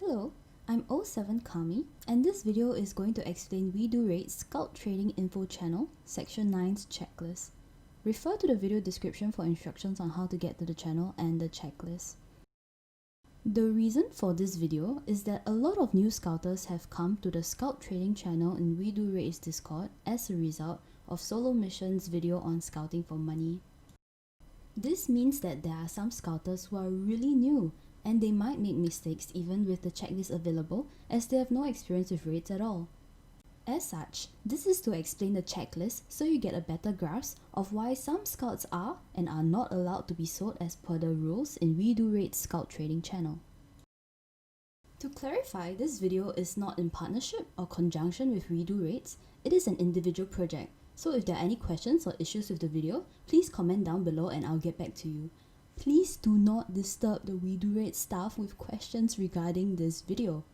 Hello, I'm 07 Kami, and this video is going to explain WDR's Scout Trading Info Channel, Section 9's checklist. Refer to the video description for instructions on how to get to the channel and the checklist. The reason for this video is that a lot of new scouters have come to the Scout Trading channel in WDR's Discord as a result of Solo Mission's video on scouting for money. This means that there are some scouters who are really new, and they might make mistakes even with the checklist available as they have no experience with raids at all. As such, this is to explain the checklist so you get a better grasp of why some scouts are and are not allowed to be sold as per the rules in WDR's Scout Trading channel. To clarify, this video is not in partnership or conjunction with WDR, it is an individual project, so if there are any questions or issues with the video, please comment down below and I'll get back to you. Please do not disturb the WDR staff with questions regarding this video.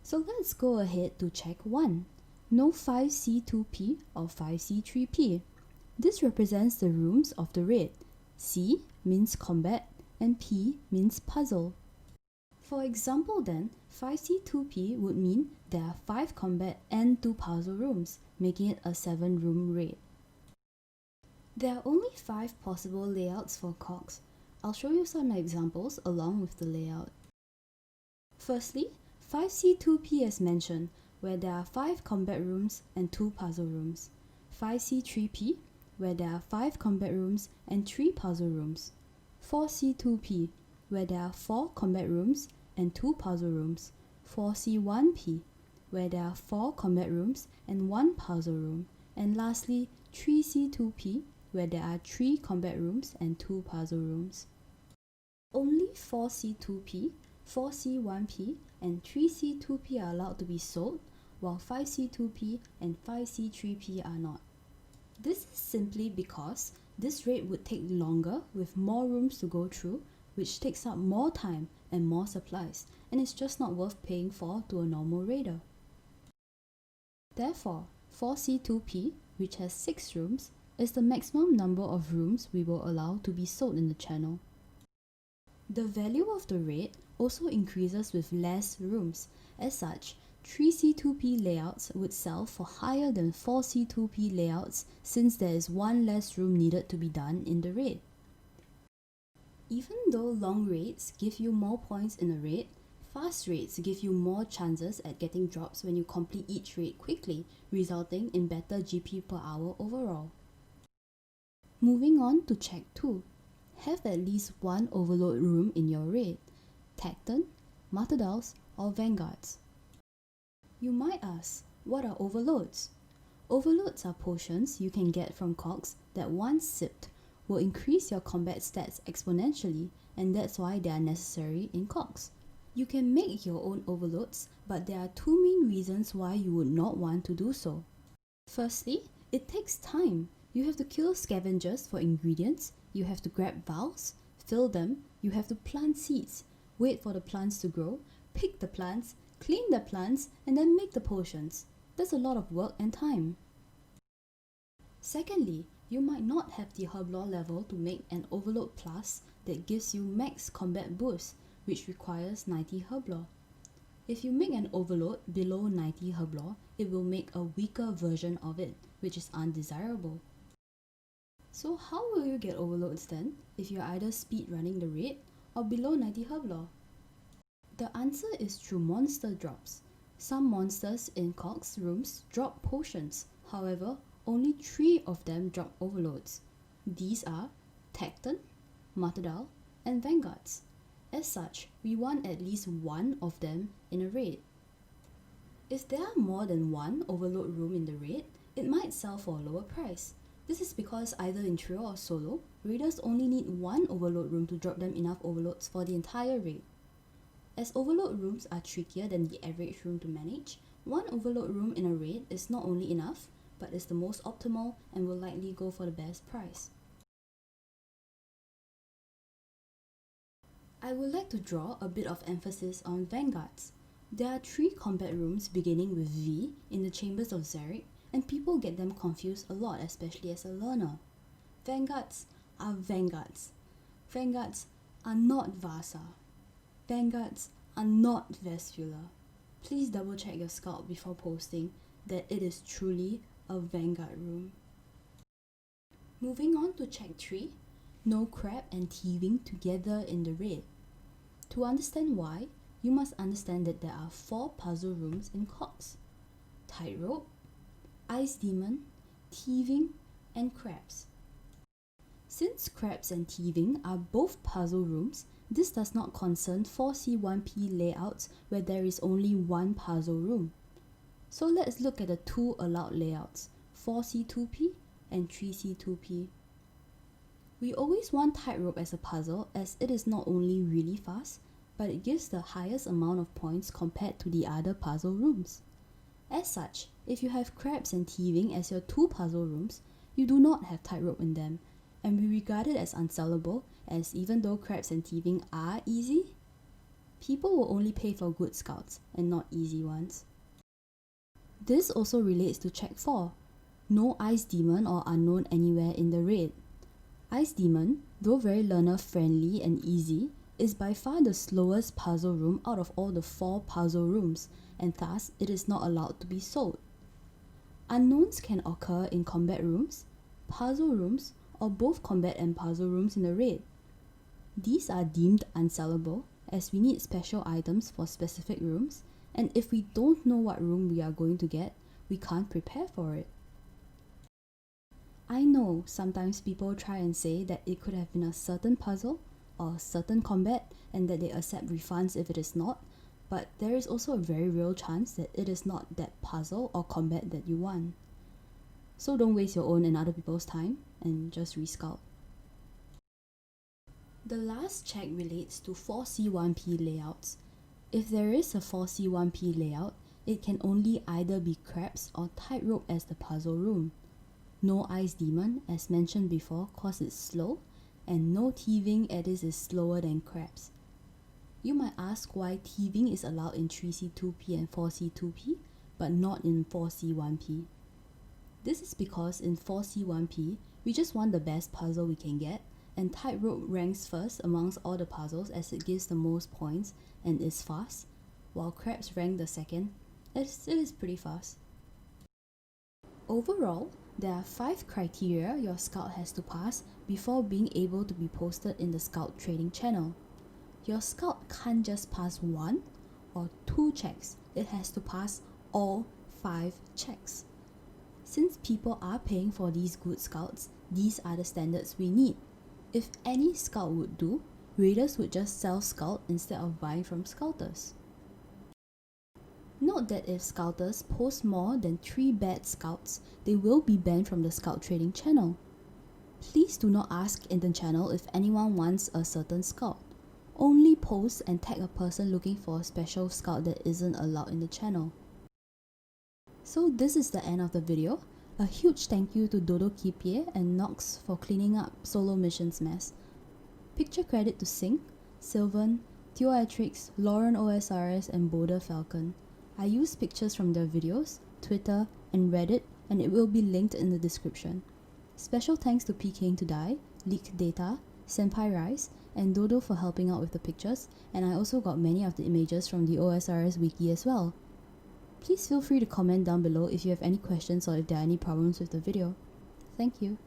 So let's go ahead to check 1. No 5C2P or 5C3P. This represents the rooms of the raid. C means combat and P means puzzle. For example then, 5C2P would mean there are 5 combat and 2 puzzle rooms, making it a 7-room raid. There are only 5 possible layouts for cogs. I'll show you some examples along with the layout. Firstly, 5C2P as mentioned, where there are 5 combat rooms and 2 puzzle rooms. 5C3P, where there are 5 combat rooms and 3 puzzle rooms. 4C2P, where there are 4 combat rooms and 2 puzzle rooms. 4C1P, where there are 4 combat rooms and 1 puzzle room. And lastly, 3C2P, where there are 3 combat rooms and 2 puzzle rooms. Only 4C2P, 4C1P, and 3C2P are allowed to be sold, while 5C2P and 5C3P are not. This is simply because this raid would take longer with more rooms to go through, which takes up more time and more supplies, and it's just not worth paying for to a normal raider. Therefore, 4C2P, which has 6 rooms, is the maximum number of rooms we will allow to be sold in the channel. The value of the raid also increases with less rooms. As such, 3C2P layouts would sell for higher than 4C2P layouts since there is 1 less room needed to be done in the raid. Even though long raids give you more points in a raid, fast raids give you more chances at getting drops when you complete each raid quickly, resulting in better GP per hour overall. Moving on to check 2. Have at least 1 overload room in your raid, Tecton, Martadals or Vanguards. You might ask, what are overloads? Overloads are potions you can get from cogs that once sipped will increase your combat stats exponentially, and that's why they are necessary in cogs. You can make your own overloads, but there are 2 main reasons why you would not want to do so. Firstly, it takes time. You have to kill scavengers for ingredients, you have to grab vials, fill them, you have to plant seeds, wait for the plants to grow, pick the plants, clean the plants, and then make the potions. That's a lot of work and time. Secondly, you might not have the Herblore level to make an Overload Plus that gives you max combat boost, which requires 90 Herblore. If you make an Overload below 90 Herblore, it will make a weaker version of it, which is undesirable. So how will you get overloads then, if you're either speed running the raid or below 90 Herblore? The answer is through monster drops. Some monsters in cogs rooms drop potions, however, only 3 of them drop overloads. These are Tecton, Martadal, and Vanguards. As such, we want at least 1 of them in a raid. If there are more than 1 overload room in the raid, it might sell for a lower price. This is because either in trio or solo, raiders only need 1 overload room to drop them enough overloads for the entire raid. As overload rooms are trickier than the average room to manage, 1 overload room in a raid is not only enough, but is the most optimal and will likely go for the best price. I would like to draw a bit of emphasis on Vanguards. There are 3 combat rooms beginning with V in the chambers of Xeric, and people get them confused a lot, especially as a learner. Vanguards are Vanguards. Vanguards are not Vasa. Vanguards are not vascular. Please double check your scout before posting that it is truly a vanguard room. Moving on to check 3, no crab and thieving together in the raid. To understand why, you must understand that there are 4 puzzle rooms in COTS: tightrope, ice demon, thieving, and crabs. Since crabs and thieving are both puzzle rooms, this does not concern 4C1P layouts where there is only one puzzle room. So let's look at the 2 allowed layouts, 4C2P and 3C2P. We always want tightrope as a puzzle as it is not only really fast, but it gives the highest amount of points compared to the other puzzle rooms. As such, if you have crabs and thieving as your 2 puzzle rooms, you do not have tightrope in them, and we regard it as unsellable, as even though crabs and thieving are easy, people will only pay for good scouts and not easy ones. This also relates to check 4, no ice demon or unknown anywhere in the raid. Ice demon, though very learner friendly and easy, is by far the slowest puzzle room out of all the 4 puzzle rooms, and thus it is not allowed to be sold. Unknowns can occur in combat rooms, puzzle rooms, or both combat and puzzle rooms in the raid. These are deemed unsellable as we need special items for specific rooms, and if we don't know what room we are going to get, we can't prepare for it. I know sometimes people try and say that it could have been a certain puzzle or a certain combat and that they accept refunds if it is not, but there is also a very real chance that it is not that puzzle or combat that you want. So don't waste your own and other people's time and just rescout. The last check relates to 4C1P layouts. If there is a 4C1P layout, it can only either be crabs or tightrope as the puzzle room. No ice demon, as mentioned before, cause it's slow, and no thieving as it is slower than crabs. You might ask why thieving is allowed in 3C2P and 4C2P, but not in 4C1P. This is because in 4C1P, we just want the best puzzle we can get, and tightrope ranks first amongst all the puzzles as it gives the most points and is fast, while crabs rank the second as it is pretty fast. Overall, there are 5 criteria your scout has to pass before being able to be posted in the scout trading channel. Your scout can't just pass 1 or 2 checks, it has to pass all 5 checks. Since people are paying for these good scouts, these are the standards we need. If any scout would do, raiders would just sell scout instead of buying from scouters. Note that if scouters post more than 3 bad scouts, they will be banned from the scout trading channel. Please do not ask in the channel if anyone wants a certain scout. Only post and tag a person looking for a special scout that isn't allowed in the channel. So this is the end of the video. A huge thank you to Dodo Kipie and Nox for cleaning up Solo Mission's mess. Picture credit to Synq, Sylvan, Theoatrix, Lauren OSRS and Boulder Falcon. I use pictures from their videos, Twitter, and Reddit, and it will be linked in the description. Special thanks to PKing to Die, Leak Data, Senpai Rice, and Dodo for helping out with the pictures, and I also got many of the images from the OSRS wiki as well. Please feel free to comment down below if you have any questions or if there are any problems with the video. Thank you.